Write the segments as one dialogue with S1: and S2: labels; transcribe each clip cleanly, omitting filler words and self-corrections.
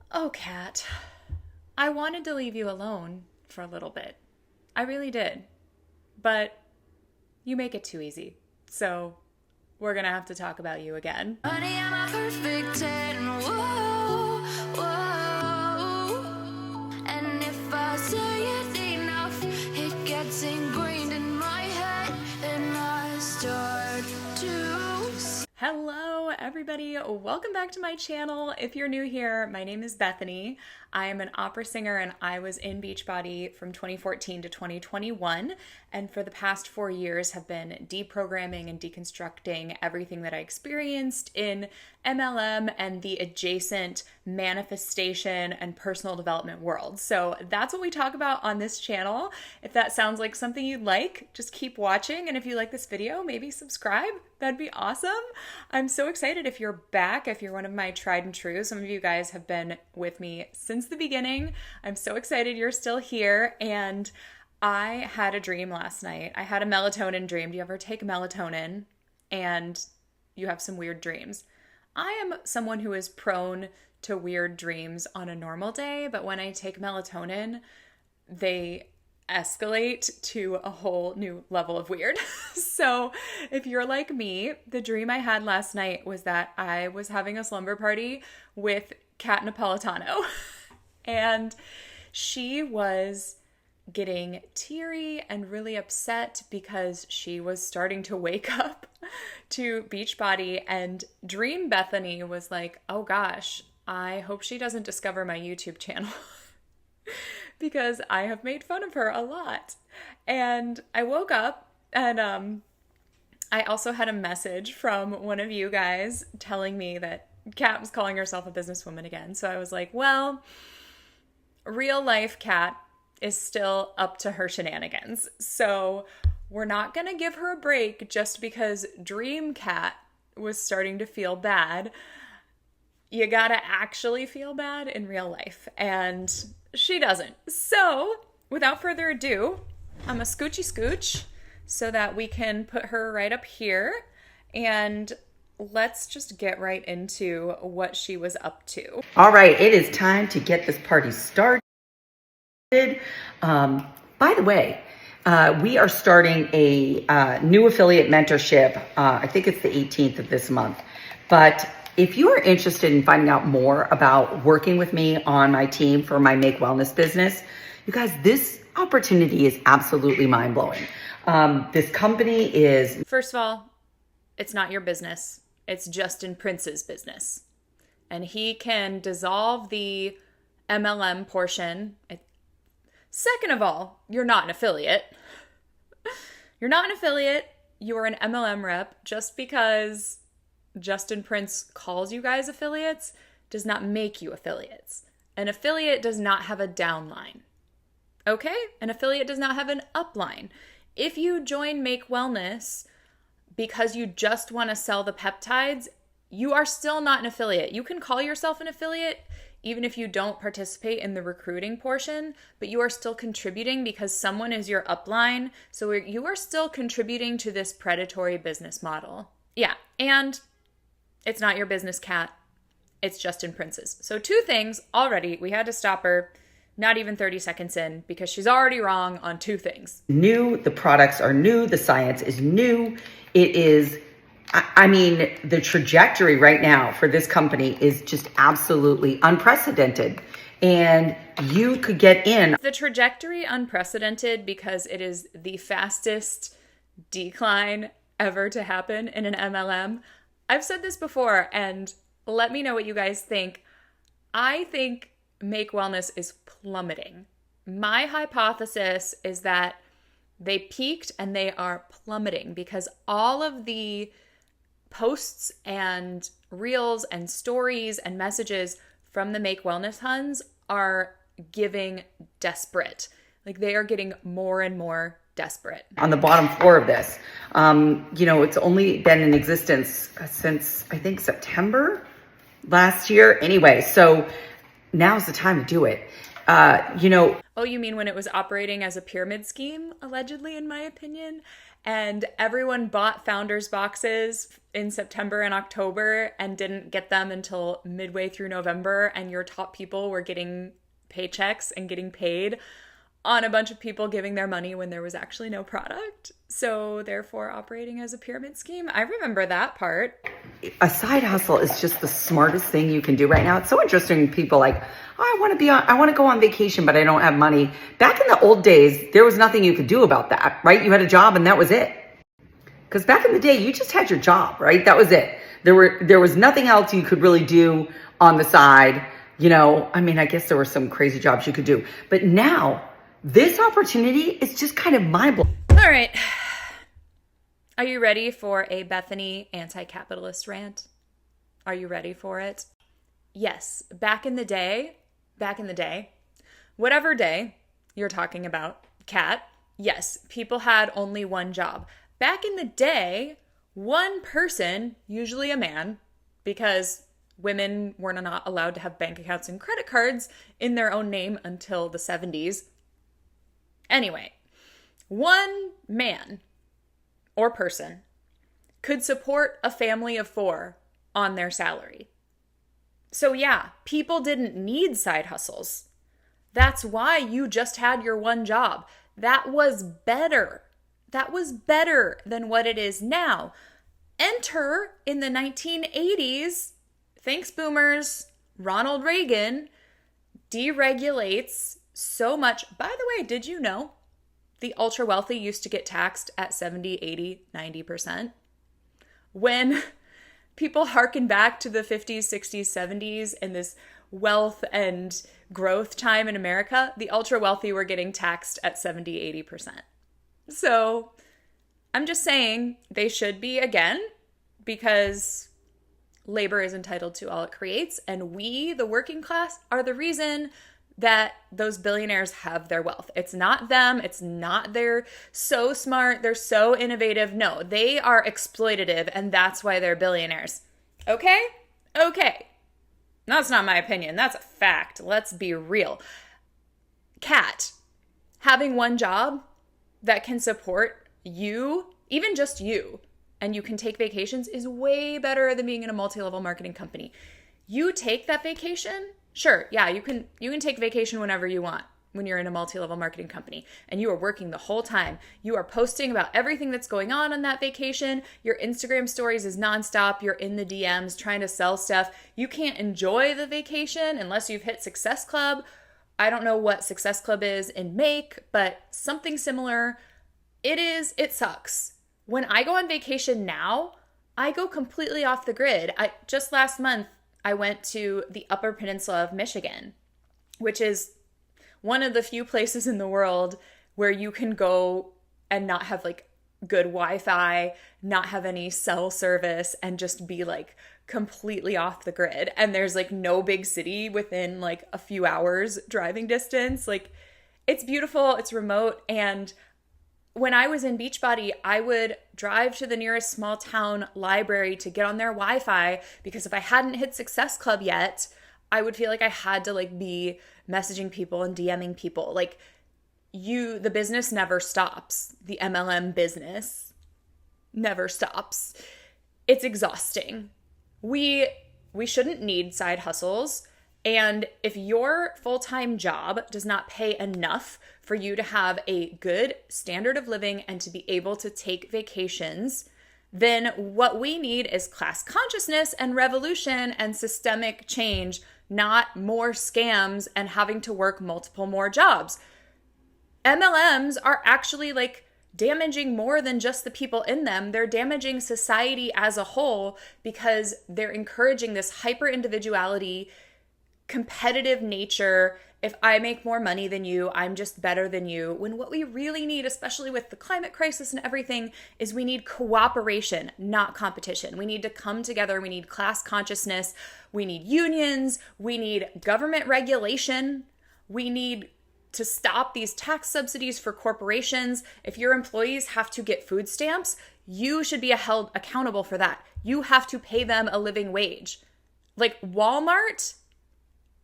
S1: Oh, Kat, I wanted to leave you alone for a little bit. I really did. But you make it too easy. So we're going to have to talk about you again.
S2: Honey, I'm a perfect 10. Whoa, whoa. And if I say it enough, it gets ingrained in my head, and I start to.
S1: Hello, everybody. Welcome back to my channel. If you're new here, my name is Bethany. I am an opera singer and I was in Beachbody from 2014 to 2021. And for the past 4 years have been deprogramming and deconstructing everything that I experienced in MLM and the adjacent manifestation and personal development world. So that's what we talk about on this channel. If that sounds like something you'd like, just keep watching. And if you like this video, maybe subscribe. That'd be awesome. I'm so excited if you're back, if you're one of my tried and true. Some of you guys have been with me since the beginning. I'm so excited you're still here. And I had a dream last night. I had a melatonin dream. Do you ever take melatonin and you have some weird dreams? I am someone who is prone to weird dreams on a normal day, but when I take melatonin, they escalate to a whole new level of weird. So if you're like me, the dream I had last night was that I was having a slumber party with Kat Napolitano and she was getting teary and really upset because she was starting to wake up to Beachbody, and Dream Bethany was like, oh gosh, I hope she doesn't discover my YouTube channel because I have made fun of her a lot. And I woke up and I also had a message from one of you guys telling me that Kat was calling herself a businesswoman again. So I was like, well, real life Kat is still up to her shenanigans. So we're not going to give her a break just because Dream Kat was starting to feel bad. You gotta actually feel bad in real life, and she doesn't. So without further ado, I'm a scoochy scooch so that we can put her right up here, and let's just get right into what she was up to.
S3: All right, it is time to get this party started. By the way, we are starting a new affiliate mentorship. I think it's the 18th of this month. But if you are interested in finding out more about working with me on my team for my Make Wellness business, you guys, this opportunity is absolutely mind-blowing. This company is...
S1: First of all, it's not your business. It's Justin Prince's business. And he can dissolve the MLM portion. Second of all, you're not an affiliate. You're not an affiliate. You are an MLM rep. Just because Justin Prince calls you guys affiliates does not make you affiliates. An affiliate does not have a downline. Okay? An affiliate does not have an upline. If you join Make Wellness because you just want to sell the peptides, you are still not an affiliate. You can call yourself an affiliate even if you don't participate in the recruiting portion, but you are still contributing because someone is your upline. So you are still contributing to this predatory business model. Yeah, and it's not your business, Kat. It's Justin Prince's. So 2 things already. We had to stop her not even 30 seconds in because she's already wrong on 2 things.
S3: New, the products are new, the science is new. It is, I mean, the trajectory right now for this company is just absolutely unprecedented. And you could get in.
S1: The trajectory unprecedented because it is the fastest decline ever to happen in an MLM. I've said this before, and let me know what you guys think. I think Make Wellness is plummeting. My hypothesis is that they peaked and they are plummeting because all of the posts and reels and stories and messages from the Make Wellness Huns are giving desperate. Like they are getting more and more desperate.
S3: On the bottom floor of this, it's only been in existence since I think September last year. Anyway, so now's the time to do it.
S1: Oh, you mean when it was operating as a pyramid scheme, allegedly, in my opinion? and everyone bought founders boxes in September and October and didn't get them until midway through November, and your top people were getting paychecks and getting paid on a bunch of people giving their money when there was actually no product. So therefore operating as a pyramid scheme. I remember that part.
S3: A side hustle is just the smartest thing you can do right now. It's so interesting. People like, oh, I want to go on vacation, but I don't have money. Back in the old days, there was nothing you could do about that, right? You had a job and that was it. Because back in the day, you just had your job, right? That was it. There was nothing else you could really do on the side. You know, I mean, I guess there were some crazy jobs you could do, but now this opportunity is just kind of mind-blowing.
S1: All right. Are you ready for a Bethany anti-capitalist rant? Are you ready for it? Yes. Back in the day, whatever day you're talking about, Kat, yes, people had only one job. Back in the day, one person, usually a man, because women were not allowed to have bank accounts and credit cards in their own name until the 70s. Anyway, one man or person could support a family of 4 on their salary. So yeah, people didn't need side hustles. That's why you just had your one job. That was better. That was better than what it is now. Enter in the 1980s, thanks boomers, Ronald Reagan deregulates so much. By the way, did you know the ultra wealthy used to get taxed at 70, 80, 90%? When people harken back to the 50s, 60s, 70s and this wealth and growth time in America, the ultra wealthy were getting taxed at 70, 80%. So I'm just saying they should be again, because labor is entitled to all it creates. And we, the working class, are the reason that those billionaires have their wealth. It's not them. It's not they're so smart. They're so innovative. No, they are exploitative, and that's why they're billionaires. Okay? Okay. That's not my opinion. That's a fact. Let's be real. Kat, having one job that can support you, even just you, and you can take vacations is way better than being in a multi-level marketing company. You take that vacation, sure, yeah, you can take vacation whenever you want when you're in a multi-level marketing company and you are working the whole time. You are posting about everything that's going on that vacation. Your Instagram stories is nonstop. You're in the DMs trying to sell stuff. You can't enjoy the vacation unless you've hit Success Club. I don't know what Success Club is in Make, but something similar. It sucks. When I go on vacation now, I go completely off the grid. Just last month, I went to the Upper Peninsula of Michigan, which is one of the few places in the world where you can go and not have like good Wi-Fi, not have any cell service, and just be like completely off the grid. And there's like no big city within like a few hours driving distance. Like, it's beautiful, it's remote. And when I was in Beachbody, I would drive to the nearest small town library to get on their Wi-Fi, because if I hadn't hit Success Club yet, I would feel like I had to like be messaging people and DMing people. Like, the business never stops. The MLM business never stops. It's exhausting. We shouldn't need side hustles. And if your full-time job does not pay enough for you to have a good standard of living and to be able to take vacations, then what we need is class consciousness and revolution and systemic change, not more scams and having to work multiple more jobs. MLMs are actually like damaging more than just the people in them. They're damaging society as a whole because they're encouraging this hyper individuality, competitive nature. If I make more money than you, I'm just better than you. When what we really need, especially with the climate crisis and everything, is we need cooperation, not competition. We need to come together. We need class consciousness. We need unions. We need government regulation. We need to stop these tax subsidies for corporations. If your employees have to get food stamps, you should be held accountable for that. You have to pay them a living wage. Like Walmart,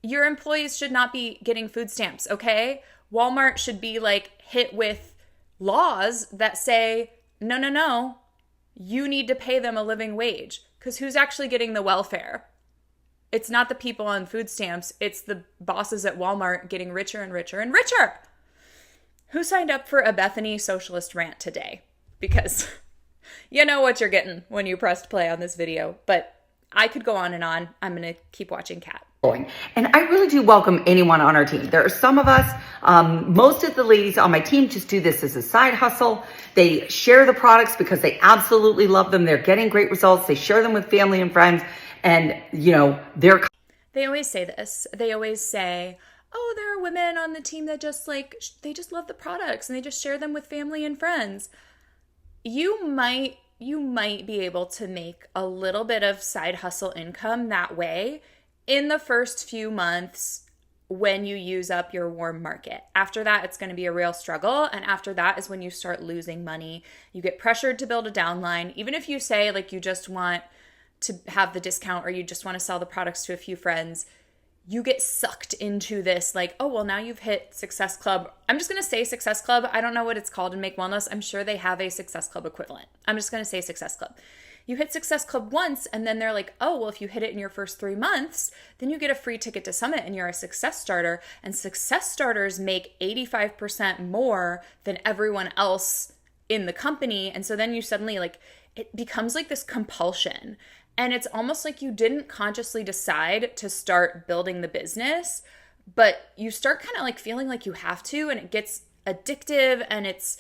S1: your employees should not be getting food stamps, okay? Walmart should be like hit with laws that say no, no, no. You need to pay them a living wage, because who's actually getting the welfare? It's not the people on food stamps. It's the bosses at Walmart getting richer and richer and richer. Who signed up for a Bethany socialist rant today? Because you know what you're getting when you pressed play on this video. But I could go on and on. I'm going to keep watching Kat.
S3: And I really do welcome anyone on our team. There are some of us, most of the ladies on my team just do this as a side hustle. They share the products because they absolutely love them. They're getting great results. They share them with family and friends. And, you know,
S1: they always say this. They always say, oh, there are women on the team that just they just love the products and they just share them with family and friends. You might be able to make a little bit of side hustle income that way in the first few months when you use up your warm market. After that, it's going to be a real struggle. And after that is when you start losing money. You get pressured to build a downline. Even if you say you just want to have the discount or you just want to sell the products to a few friends, you get sucked into this oh, well, now you've hit Success Club. I'm just going to say Success Club. I don't know what it's called in Make Wellness. I'm sure they have a Success Club equivalent. I'm just going to say Success Club. You hit Success Club once and then they're like, oh, well, if you hit it in your first 3 months, then you get a free ticket to Summit and you're a Success Starter. And Success Starters make 85% more than everyone else in the company. And so then you suddenly it becomes this compulsion. And it's almost like you didn't consciously decide to start building the business, but you start kind of feeling like you have to, and it gets addictive, and it's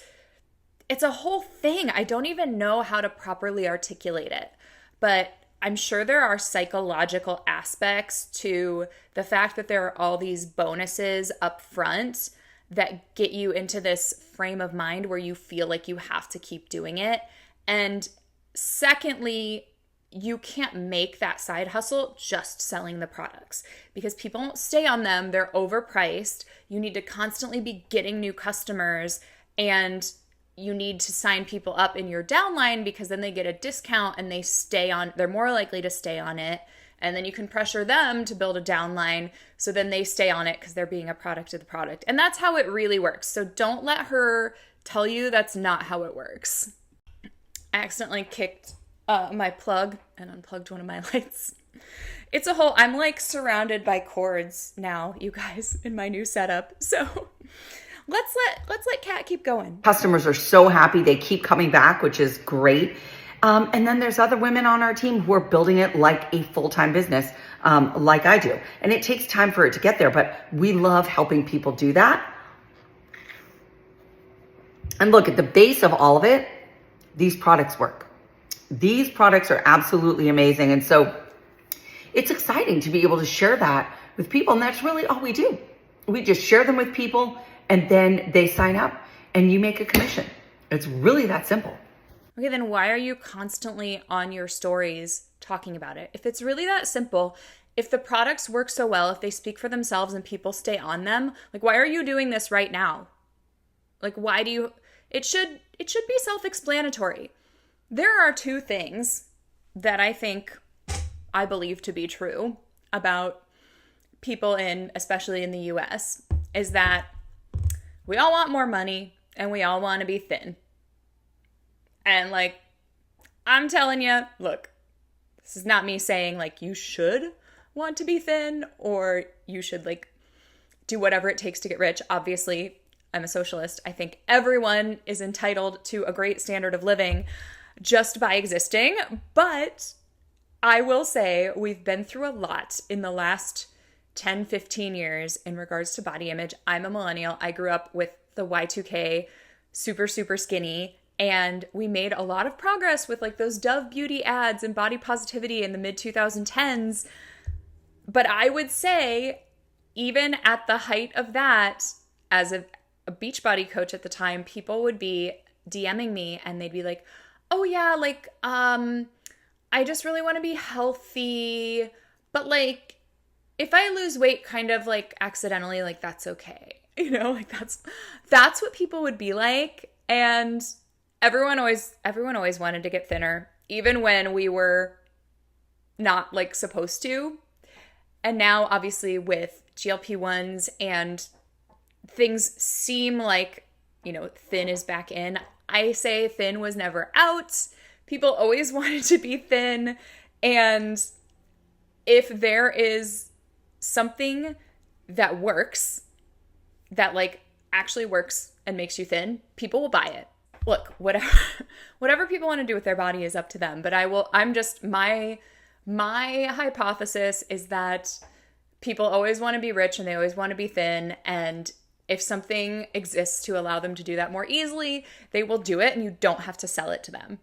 S1: a whole thing. I don't even know how to properly articulate it, but I'm sure there are psychological aspects to the fact that there are all these bonuses up front that get you into this frame of mind where you feel like you have to keep doing it. And secondly, you can't make that side hustle just selling the products because people won't stay on them. They're overpriced. You need to constantly be getting new customers, and you need to sign people up in your downline because then they get a discount and they're more likely to stay on it. And then you can pressure them to build a downline so then they stay on it because they're being a product of the product. And that's how it really works. So don't let her tell you that's not how it works. I accidentally kicked my plug and unplugged one of my lights. It's a whole, I'm surrounded by cords now, you guys, in my new setup. So let's let Kat keep going.
S3: Customers are so happy. They keep coming back, which is great. And then there's other women on our team who are building it like a full-time business, like I do. And it takes time for it to get there, but we love helping people do that. And look, at the base of all of it, these products work. These products are absolutely amazing. And so it's exciting to be able to share that with people. And that's really all we do. We just share them with people and then they sign up and you make a commission. It's really that simple.
S1: Okay, then why are you constantly on your stories talking about it? If it's really that simple, if the products work so well, if they speak for themselves and people stay on them, why are you doing this right now? Why do you, it should be self-explanatory. There are two things that I believe to be true about people especially in the US, is that we all want more money and we all want to be thin. And I'm telling you, look, this is not me saying you should want to be thin or you should do whatever it takes to get rich. Obviously, I'm a socialist. I think everyone is entitled to a great standard of living just by existing. But I will say we've been through a lot in the last 10, 15 years in regards to body image. I'm a millennial. I grew up with the Y2K, super, super skinny. And we made a lot of progress with those Dove beauty ads and body positivity in the mid 2010s. But I would say even at the height of that, as a Beachbody coach at the time, people would be DMing me and they'd be like, oh yeah, I just really want to be healthy. But if I lose weight kind of accidentally, that's okay. That's what people would be like. And everyone always wanted to get thinner, even when we were not supposed to. And now obviously with GLP-1s and things seem thin is back in. I say thin was never out. People always wanted to be thin. And if there is something that works, that like actually works and makes you thin, people will buy it. Look, whatever people want to do with their body is up to them. But my hypothesis is that people always want to be rich and they always want to be thin. And if something exists to allow them to do that more easily, they will do it and you don't have to sell it to them.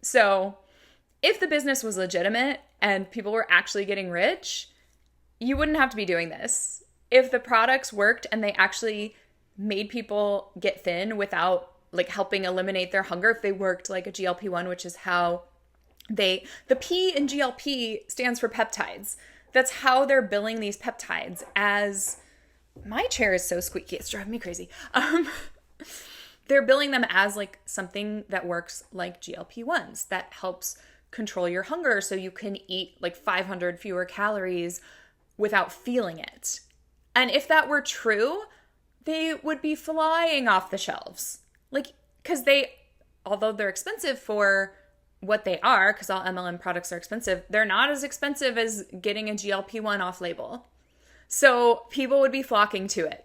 S1: So if the business was legitimate and people were actually getting rich, you wouldn't have to be doing this. If the products worked and they actually made people get thin without like helping eliminate their hunger, if they worked like a GLP-1, which is how the P in GLP stands for peptides. That's how they're billing these peptides as, my chair is so squeaky, it's driving me crazy. They're billing them as like something that works like GLP-1s that helps control your hunger so you can eat like 500 fewer calories without feeling it. And if that were true, they would be flying off the shelves. Like, because although they're expensive for what they are, because all MLM products are expensive, they're not as expensive as getting a GLP-1 off label. So people would be flocking to it.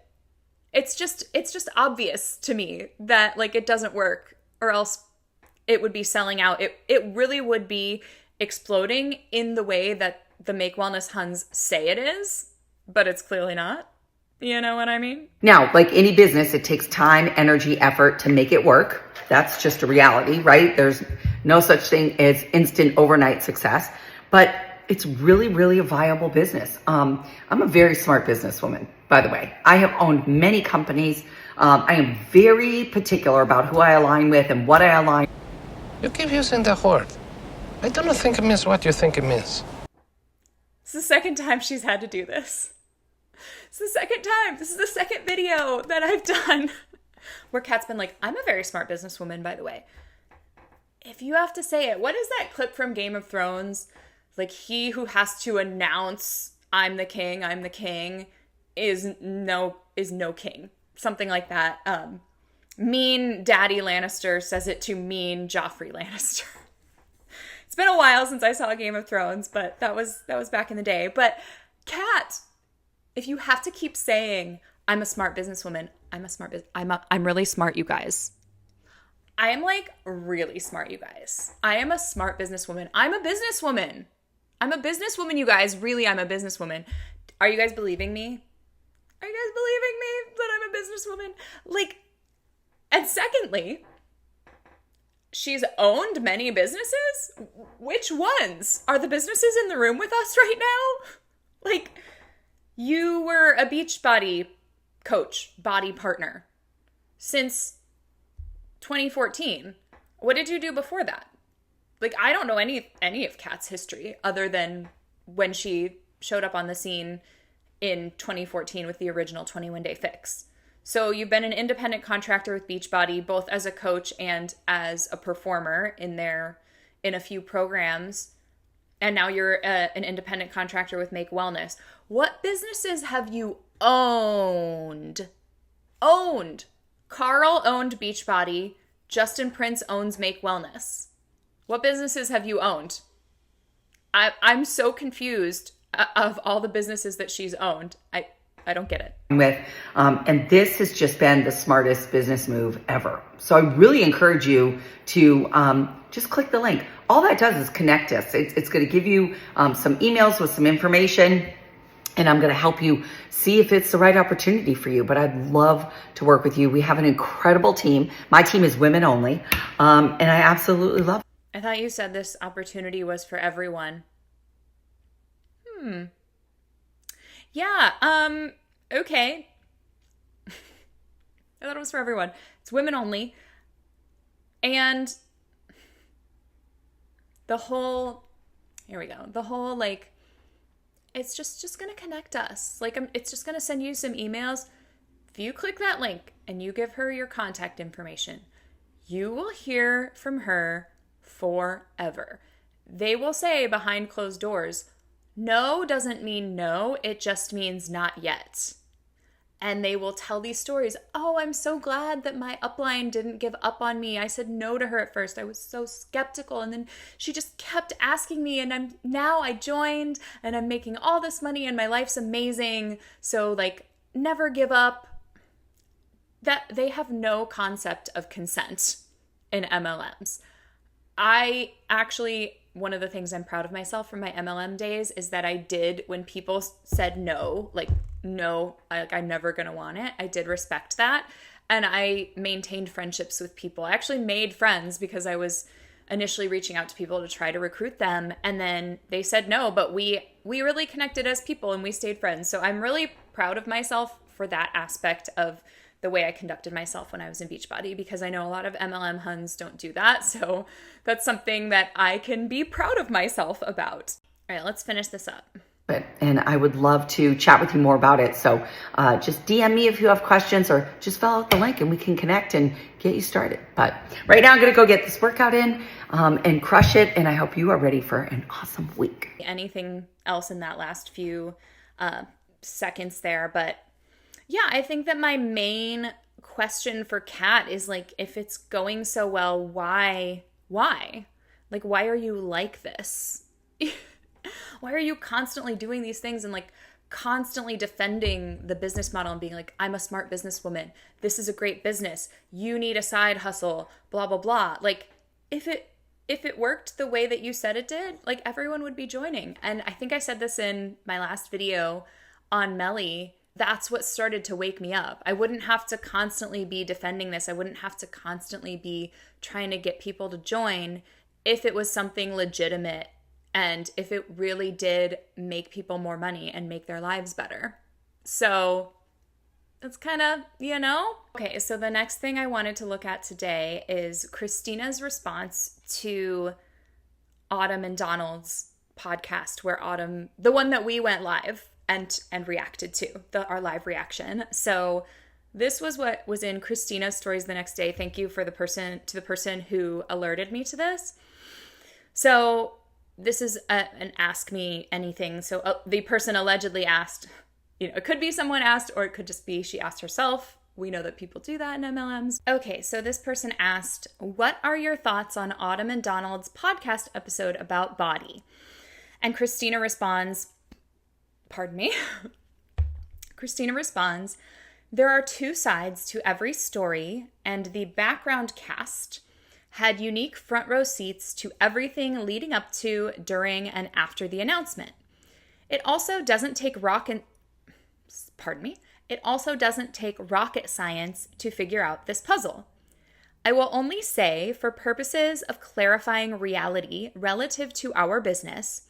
S1: It's just obvious to me that like it doesn't work, or else it would be selling out. It really would be exploding in the way that the Make Wellness Huns say it is, but it's clearly not. You know what I mean?
S3: Now, like any business, it takes time, energy, effort to make it work. That's just a reality, right? There's no such thing as instant overnight success, but it's really, really a viable business. I'm a very smart businesswoman, by the way. I have owned many companies. I am very particular about who I align with and what I align.
S4: You keep using the word. I don't think it means what you think it means.
S1: It's the second time she's had to do this. It's the second time. This is the second video that I've done where Kat's been like, I'm a very smart businesswoman, by the way. If you have to say it, what is that clip from Game of Thrones? Like, he who has to announce, I'm the king, is no king. Something like that. Mean Daddy Lannister says it to mean Joffrey Lannister. It's been a while since I saw Game of Thrones, but that was back in the day. But Kat, if you have to keep saying, I'm a smart businesswoman, I'm really smart, you guys. I am like really smart, you guys. I am a smart businesswoman. I'm a businesswoman. I'm a businesswoman, you guys. Really, I'm a businesswoman. Are you guys believing me? Are you guys believing me that I'm a businesswoman? Like, and secondly, she's owned many businesses. Which ones? Are the businesses in the room with us right now? Like, you were a Beachbody coach, body partner since 2014. What did you do before that? Like, I don't know any of Kat's history other than when she showed up on the scene in 2014 with the original 21-Day Fix. So you've been an independent contractor with Beachbody, both as a coach and as a performer in a few programs. And now you're an independent contractor with Make Wellness. What businesses have you owned? Carl owned Beachbody. Justin Prince owns Make Wellness. What businesses have you owned? I'm so confused of all the businesses that she's owned. I don't get it.
S3: And this has just been the smartest business move ever. So I really encourage you to just click the link. All that does is connect us. It's going to give you some emails with some information, and I'm going to help you see if it's the right opportunity for you. But I'd love to work with you. We have an incredible team. My team is women only, and I absolutely love it.
S1: I thought you said this opportunity was for everyone. Yeah, okay. I thought it was for everyone. It's women only. And the whole, like, it's just going to connect us. Like, it's just going to send you some emails. If you click that link and you give her your contact information, you will hear from her forever. They will say behind closed doors, no doesn't mean no, it just means not yet. And they will tell these stories. Oh, I'm so glad that my upline didn't give up on me. I said no to her at first. I was so skeptical. And then she just kept asking me. And now I joined and I'm making all this money and my life's amazing. So like, never give up. That they have no concept of consent in MLMs. I actually, one of the things I'm proud of myself from my MLM days is that I did, when people said no, like, no, I'm never going to want it, I did respect that. And I maintained friendships with people. I actually made friends because I was initially reaching out to people to try to recruit them. And then they said no, but we really connected as people and we stayed friends. So I'm really proud of myself for that aspect of the way I conducted myself when I was in Beachbody, because I know a lot of MLM Huns don't do that. So that's something that I can be proud of myself about. All right, let's finish this up.
S3: And I would love to chat with you more about it. So just DM me if you have questions, or just fill out the link and we can connect and get you started. But right now I'm going to go get this workout in and crush it. And I hope you are ready for an awesome week.
S1: Anything else in that last few seconds there? But yeah, I think that my main question for Kat is like, if it's going so well, why? Like, why are you like this? Why are you constantly doing these things and like constantly defending the business model and being like, I'm a smart businesswoman. This is a great business. You need a side hustle, blah, blah, blah. Like if it worked the way that you said it did, like everyone would be joining. And I think I said this in my last video on Melly. That's what started to wake me up. I wouldn't have to constantly be defending this. I wouldn't have to constantly be trying to get people to join if it was something legitimate and if it really did make people more money and make their lives better. So it's kind of, Okay, so the next thing I wanted to look at today is Christina's response to Autumn and Donald's podcast, where Autumn, the one that we went live and reacted to, our live reaction. So this was what was in Christina's stories the next day. Thank you to the person who alerted me to this. So this is an ask me anything. So the person allegedly asked, it could be someone asked, or it could just be she asked herself. We know that people do that in MLMs. Okay, so this person asked, what are your thoughts on Autumn and Donald's podcast episode about body? And Christina responds, Christina responds, there are two sides to every story, and the background cast had unique front row seats to everything leading up to, during, and after the announcement. It also doesn't take rocket science to figure out this puzzle. I will only say, for purposes of clarifying reality relative to our business,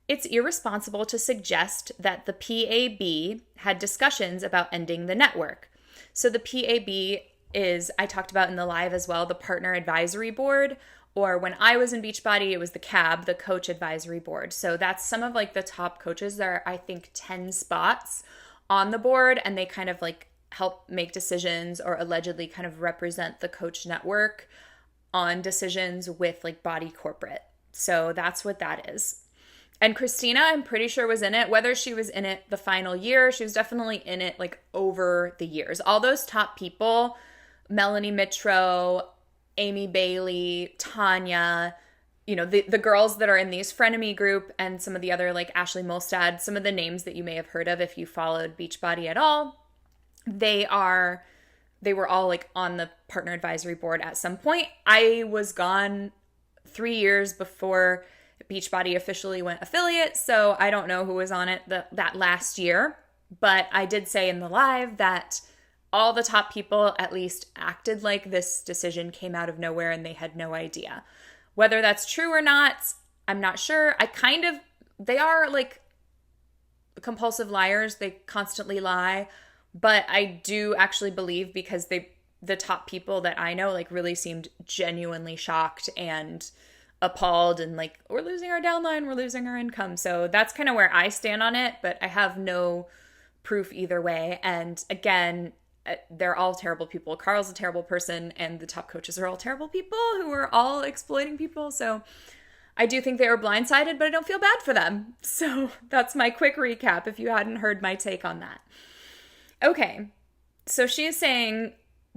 S1: it's irresponsible to suggest that the PAB had discussions about ending the network. So the PAB is, I talked about in the live as well, the Partner Advisory Board, or when I was in Beachbody, it was the CAB, the Coach Advisory Board. So that's some of like the top coaches. There are, I think, 10 spots on the board, and they kind of like help make decisions or allegedly kind of represent the coach network on decisions with like Body Corporate. So that's what that is. And Christina, I'm pretty sure, was in it. Whether she was in it the final year, she was definitely in it like over the years. All those top people, Melanie Mitro, Amy Bailey, Tanya, the girls that are in these frenemy group, and some of the other, like Ashley Molstad, some of the names that you may have heard of if you followed Beachbody at all, they were all like on the Partner Advisory Board at some point. I was gone 3 years before Beachbody officially went affiliate, so I don't know who was on it that last year, but I did say in the live that all the top people at least acted like this decision came out of nowhere and they had no idea. Whether that's true or not, I'm not sure. They are like compulsive liars. They constantly lie, but I do actually believe, because the top people that I know like really seemed genuinely shocked and appalled and like, we're losing our downline, we're losing our income. So that's kind of where I stand on it, but I have no proof either way. And again, they're all terrible people. Carl's a terrible person, and the top coaches are all terrible people who are all exploiting people. So I do think they were blindsided, but I don't feel bad for them. So that's my quick recap if you hadn't heard my take on that. Okay, so she is saying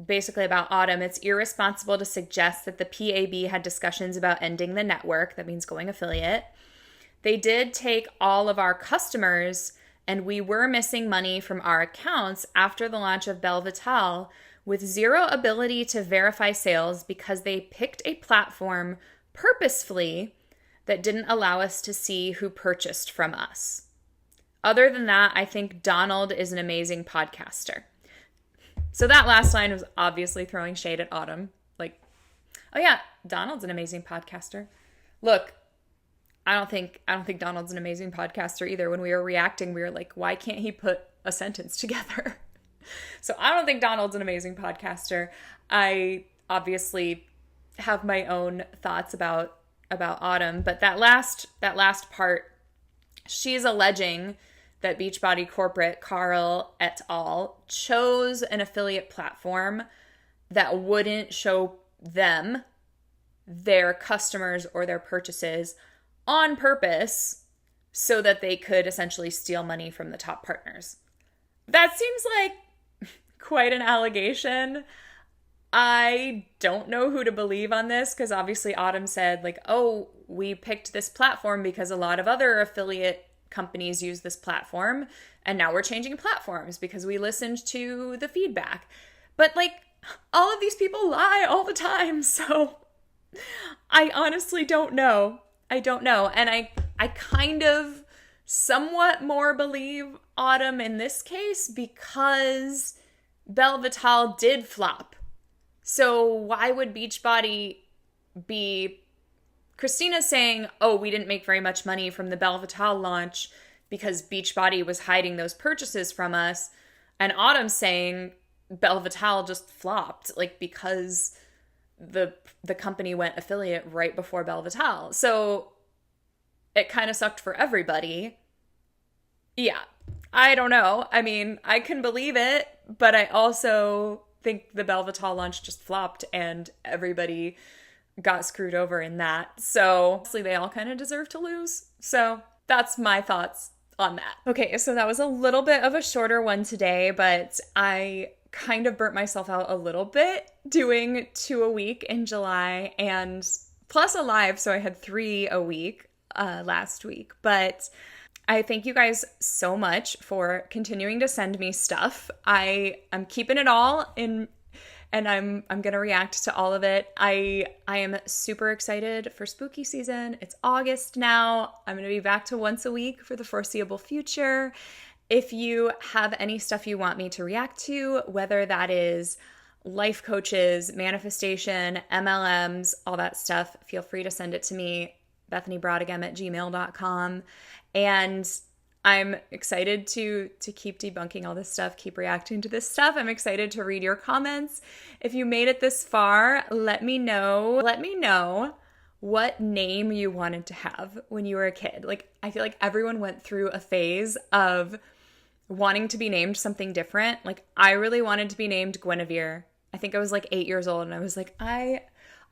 S1: basically about Autumn, it's irresponsible to suggest that the PAB had discussions about ending the network. That means going affiliate. They did take all of our customers, and we were missing money from our accounts after the launch of Belle Vitale with zero ability to verify sales because they picked a platform purposefully that didn't allow us to see who purchased from us. Other than that, I think Donald is an amazing podcaster. So that last line was obviously throwing shade at Autumn. Like, oh yeah, Donald's an amazing podcaster. Look, I don't think Donald's an amazing podcaster either. When we were reacting, we were like, why can't he put a sentence together? So I don't think Donald's an amazing podcaster. I obviously have my own thoughts about Autumn, but that last part, she's alleging that Beachbody corporate Carl et al. Chose an affiliate platform that wouldn't show them their customers or their purchases on purpose so that they could essentially steal money from the top partners. That seems like quite an allegation. I don't know who to believe on this because obviously Autumn said like, oh, we picked this platform because a lot of other affiliate companies use this platform and now we're changing platforms because we listened to the feedback. But like all of these people lie all the time. So I honestly don't know. I don't know. And I kind of somewhat more believe Autumn in this case because Belle Vitale did flop. So why would Beachbody be... Christina's saying, oh, we didn't make very much money from the Belle Vitale launch because Beachbody was hiding those purchases from us. And Autumn's saying Belle Vitale just flopped, like because the company went affiliate right before Belle Vitale. So it kind of sucked for everybody. Yeah, I don't know. I mean, I can believe it, but I also think the Belle Vitale launch just flopped and everybody got screwed over in that. So honestly, they all kind of deserve to lose. So that's my thoughts on that. Okay, so that was a little bit of a shorter one today, but I kind of burnt myself out a little bit doing 2 a week in July and plus a live. So I had 3 a week last week. But I thank you guys so much for continuing to send me stuff. I'm keeping it all in. And I'm going to react to all of it. I am super excited for spooky season. It's August now. I'm going to be back to once a week for the foreseeable future. If you have any stuff you want me to react to, whether that is life coaches, manifestation, MLMs, all that stuff, feel free to send it to me, bethanybrautigam@gmail.com. And I'm excited to keep debunking all this stuff, keep reacting to this stuff. I'm excited to read your comments. If you made it this far, let me know. Let me know what name you wanted to have when you were a kid. Like, I feel like everyone went through a phase of wanting to be named something different. Like, I really wanted to be named Guinevere. I think I was like 8 years old and I was like, I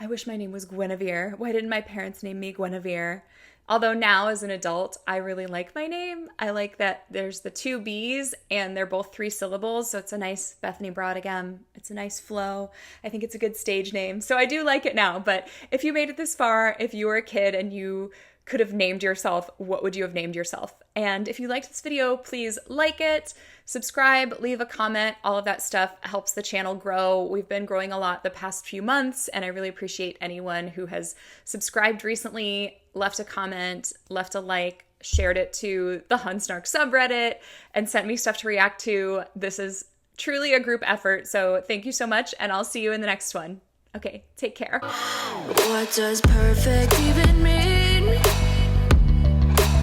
S1: wish my name was Guinevere. Why didn't my parents name me Guinevere? Although now as an adult, I really like my name. I like that there's the 2 B's and they're both 3 syllables. So it's a nice bethanybrautigam. It's a nice flow. I think it's a good stage name. So I do like it now. But if you made it this far, if you were a kid and you could have named yourself, what would you have named yourself? And if you liked this video, please like it, subscribe, leave a comment. All of that stuff helps the channel grow. We've been growing a lot the past few months, and I really appreciate anyone who has subscribed recently, left a comment, left a like, shared it to the Hunsnark subreddit, and sent me stuff to react to. This is truly a group effort, so thank you so much, and I'll see you in the next one. Okay, take care.
S2: What does perfect even mean?